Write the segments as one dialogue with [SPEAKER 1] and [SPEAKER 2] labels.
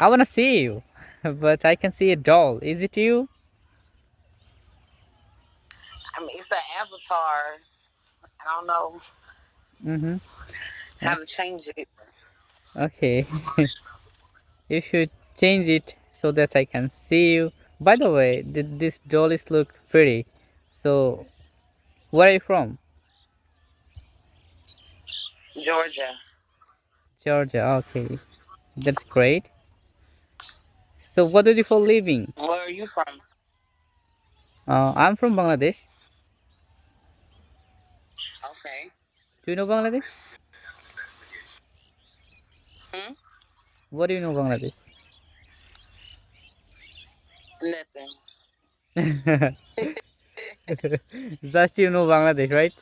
[SPEAKER 1] I wanna see you, but I can see a doll. Is it you?
[SPEAKER 2] I mean, it's an avatar. I don't know
[SPEAKER 1] Mm-hmm.
[SPEAKER 2] how to change it.
[SPEAKER 1] Okay. You should change it so that I can see you. By the way, this doll is look pretty. So, where are you from?
[SPEAKER 2] Georgia.
[SPEAKER 1] Georgia. Okay, that's great. So, what do you do for living?
[SPEAKER 2] Where are you from?
[SPEAKER 1] I'm from Bangladesh.
[SPEAKER 2] Okay.
[SPEAKER 1] Do you know Bangladesh?
[SPEAKER 2] Hmm?
[SPEAKER 1] What do you know Bangladesh?
[SPEAKER 2] Nothing.
[SPEAKER 1] Just you know Bangladesh, right?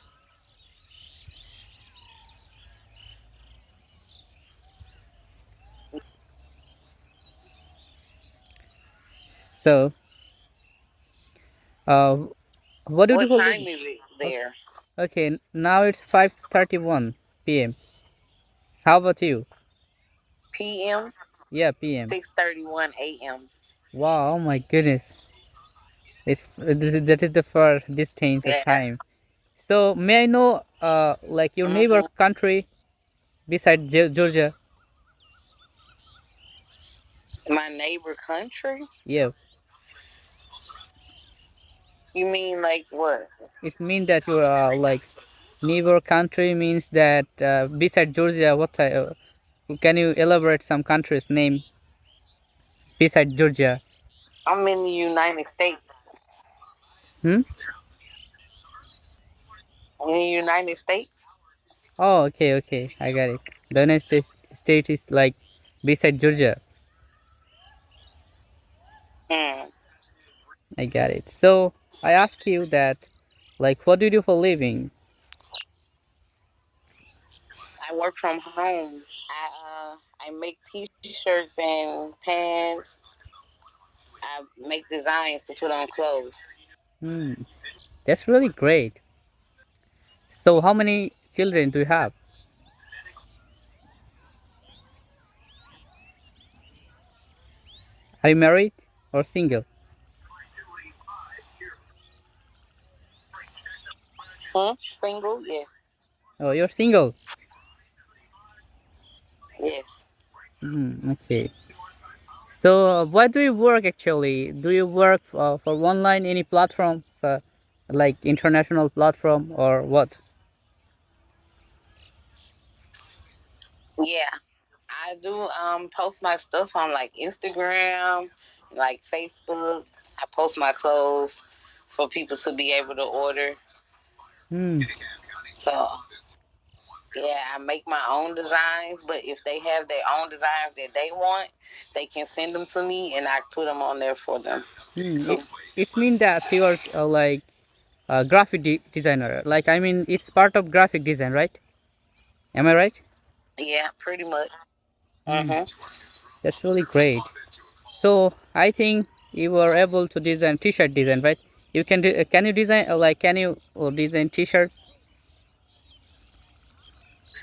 [SPEAKER 1] So, uh, what do you do
[SPEAKER 2] What
[SPEAKER 1] for
[SPEAKER 2] time
[SPEAKER 1] living?
[SPEAKER 2] is it
[SPEAKER 1] Okay,
[SPEAKER 2] there?
[SPEAKER 1] okay. Now it's 5:31 p.m. How about you?
[SPEAKER 2] PM.
[SPEAKER 1] Yeah, p.m.
[SPEAKER 2] 6:31 a.m.
[SPEAKER 1] Wow, oh my goodness. That is the far distance of
[SPEAKER 2] Yeah.
[SPEAKER 1] time. So, may I know, like your neighbor
[SPEAKER 2] Hmm.
[SPEAKER 1] country beside Georgia?
[SPEAKER 2] My neighbor country?
[SPEAKER 1] Yeah,
[SPEAKER 2] You mean like what?
[SPEAKER 1] it means that you are like neighbor country means that beside Georgia. What type? Can you elaborate some country's name beside Georgia?
[SPEAKER 2] I'm in the United States.
[SPEAKER 1] Hmm.
[SPEAKER 2] In the United States?
[SPEAKER 1] Oh, okay, okay. I got it. The United States is like beside Georgia.
[SPEAKER 2] Hmm.
[SPEAKER 1] I got it. So I ask you that, like, what do you do for living?
[SPEAKER 2] I work from home. I make t-shirts and pants. I make designs to put on clothes.
[SPEAKER 1] Hmm, that's really great. So how many children do you have? Are you married or single?
[SPEAKER 2] Hmm? Single? Yes.
[SPEAKER 1] Oh, you're single.
[SPEAKER 2] Yes.
[SPEAKER 1] Okay. So what do you work actually? Do you work for online any platform, like international platform or what?
[SPEAKER 2] Yeah. I do post my stuff on like Instagram, like Facebook. I post my clothes for people to be able to order.
[SPEAKER 1] Hmm.
[SPEAKER 2] So yeah, I make my own designs, but if they have their own designs that they want, they can send them to me and I put them on there for them.
[SPEAKER 1] Hmm.
[SPEAKER 2] So
[SPEAKER 1] It's mean that you are like a graphic designer. Like I mean, it's part of graphic design, right? Am I right?
[SPEAKER 2] yeah, pretty much.
[SPEAKER 1] Hmm.
[SPEAKER 2] Hmm.
[SPEAKER 1] That's really great. So I think you were able to design t-shirt design, right? You can do, can you design like can you design t-shirt?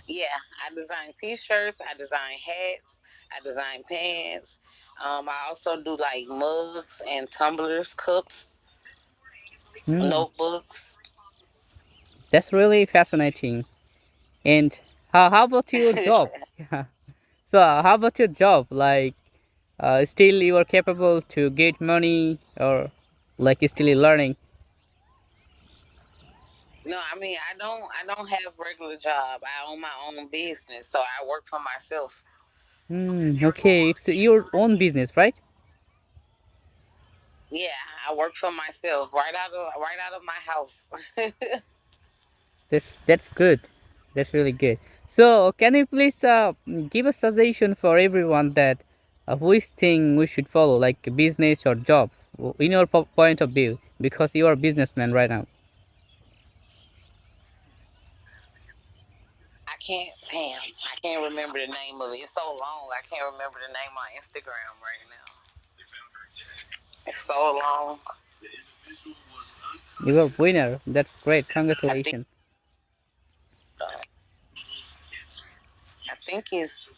[SPEAKER 2] Yeah, I design T-shirts. I design hats. I design pants. I also do like mugs and tumblers, cups,
[SPEAKER 1] Hmm.
[SPEAKER 2] notebooks.
[SPEAKER 1] That's really fascinating. And how about your job? So how about your job? Like, still you are capable to get money or like you still learning?
[SPEAKER 2] No, I mean I don't have regular job. I own my own business, so I work for myself.
[SPEAKER 1] Hmm. Okay, it's your own business, right?
[SPEAKER 2] Yeah, I work for myself right out of my house.
[SPEAKER 1] That's good. That's really good. So can you please give a suggestion for everyone that which thing we should follow, like business or job, in your point of view, because you are a businessman right now.
[SPEAKER 2] I can't. Damn, I can't remember the name of it. It's so long. I can't remember the name on Instagram right now. It's so long.
[SPEAKER 1] You are a winner. That's great.
[SPEAKER 2] I think.
[SPEAKER 1] Congratulations.
[SPEAKER 2] I think it's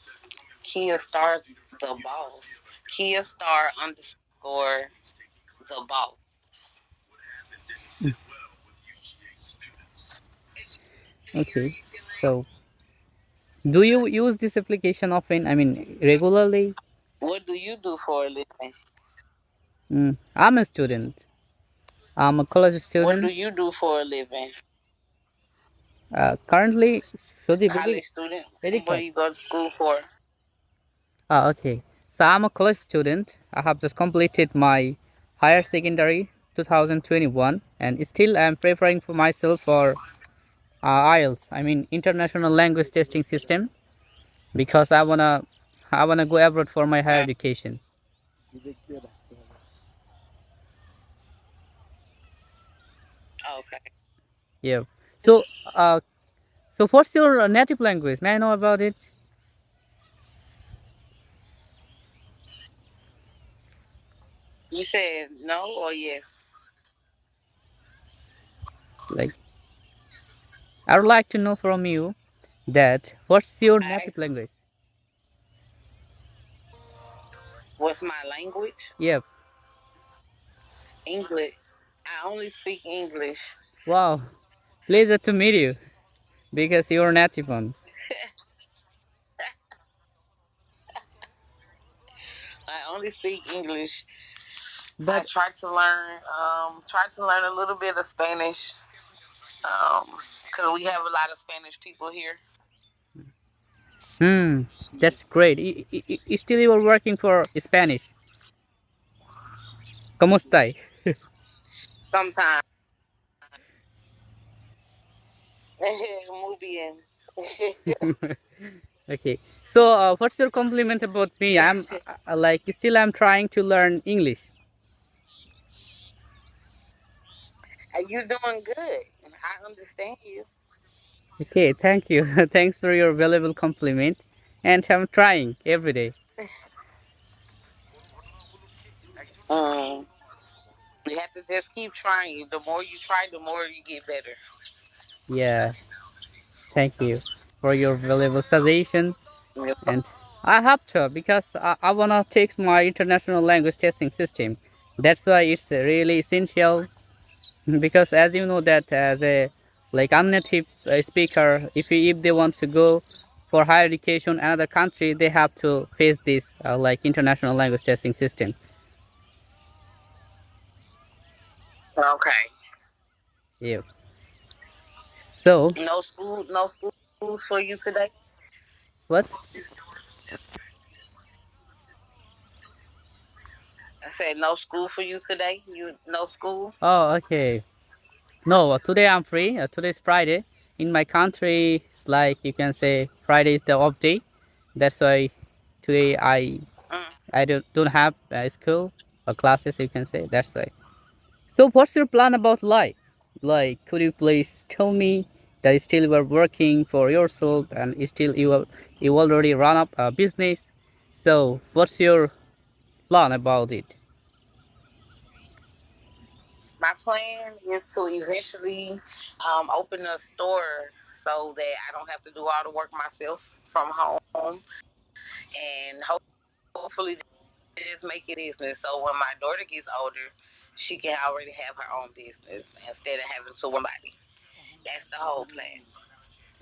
[SPEAKER 2] Kia Star the boss. Kia star underscore the boss.
[SPEAKER 1] Okay. So, do you use this application often? I mean, regularly?
[SPEAKER 2] What do you do for a living?
[SPEAKER 1] I'm a student. I'm a college
[SPEAKER 2] What do
[SPEAKER 1] student.
[SPEAKER 2] you do for a living?
[SPEAKER 1] Currently, study very,
[SPEAKER 2] College student.
[SPEAKER 1] very
[SPEAKER 2] What do
[SPEAKER 1] class.
[SPEAKER 2] you go to school for?
[SPEAKER 1] Okay. So I'm a college student. I have just completed my higher secondary 2021, and still I'm preparing for myself for IELTS. I mean, International Language Testing System, because I wanna go abroad for my higher
[SPEAKER 2] Mm,
[SPEAKER 1] education.
[SPEAKER 2] okay.
[SPEAKER 1] Yeah. So, so what's your native language? May I know about it?
[SPEAKER 2] You said no or yes?
[SPEAKER 1] Like, I would like to know from you that what's your
[SPEAKER 2] I
[SPEAKER 1] native
[SPEAKER 2] asked,
[SPEAKER 1] language?
[SPEAKER 2] what's my language?
[SPEAKER 1] Yep.
[SPEAKER 2] English. I only speak English.
[SPEAKER 1] Wow. Pleasure to meet you because you're native one.
[SPEAKER 2] I only speak English. I
[SPEAKER 1] But
[SPEAKER 2] try to learn a little bit of Spanish. Because we have a lot of Spanish people here.
[SPEAKER 1] hmm, that's great. Still you are working for Spanish. ¿Cómo está?
[SPEAKER 2] Sometimes. Muy bien.
[SPEAKER 1] Okay. So, what's your compliment about me? I'm like still I'm trying to learn English.
[SPEAKER 2] You doing good. I understand you.
[SPEAKER 1] Okay, thank you. Thanks for your valuable compliment. And I'm trying every day.
[SPEAKER 2] Um, you have to just keep trying. The more you try, the more you get better.
[SPEAKER 1] Yeah, thank you for your valuable suggestion.
[SPEAKER 2] Yep.
[SPEAKER 1] And I have to because I wanna take my international language testing system. That's why it's really essential because as you know that as a like I'm native speaker, if they want to go for higher education another country, they have to face this like international language testing system.
[SPEAKER 2] Okay.
[SPEAKER 1] Yeah. So
[SPEAKER 2] No schools for you today.
[SPEAKER 1] what?
[SPEAKER 2] I said no school for you today. You no school.
[SPEAKER 1] Oh, okay. No, today I'm free. Today's Friday. In my country, it's like you can say Friday is the off day. That's why today
[SPEAKER 2] Mm.
[SPEAKER 1] I don't have school or classes. You can say that's why. So, what's your plan about life? Like, could you please tell me that still you are working for yourself and still you already run up a business? So, what's your plan about it?
[SPEAKER 2] My plan is to eventually open a store so that I don't have to do all the work myself from home, and hopefully just make it business. So when my daughter gets older, she can already have her own business instead of having to somebody. That's the whole plan.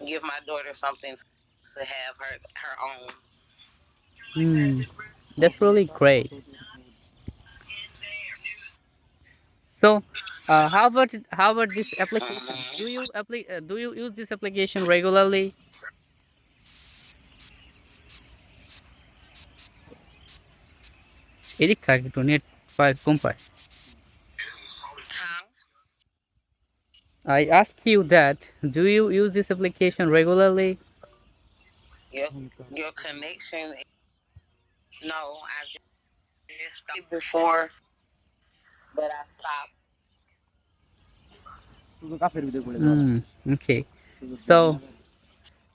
[SPEAKER 2] Give my daughter something to have her own.
[SPEAKER 1] Hmm, that's really great. So, how about this application?
[SPEAKER 2] Mm-hmm.
[SPEAKER 1] Do you use this application regularly? Edik থাকে donate by kumpai.
[SPEAKER 2] Huh?
[SPEAKER 1] I ask you that. Do you use this application regularly?
[SPEAKER 2] Your your connection. No, I just stopped before, but I stopped
[SPEAKER 1] Okay. So,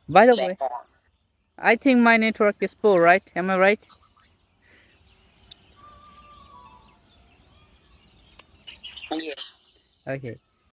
[SPEAKER 1] by the way,
[SPEAKER 2] platform.
[SPEAKER 1] I think my network is poor, right? Am I right?
[SPEAKER 2] Yeah.
[SPEAKER 1] Okay.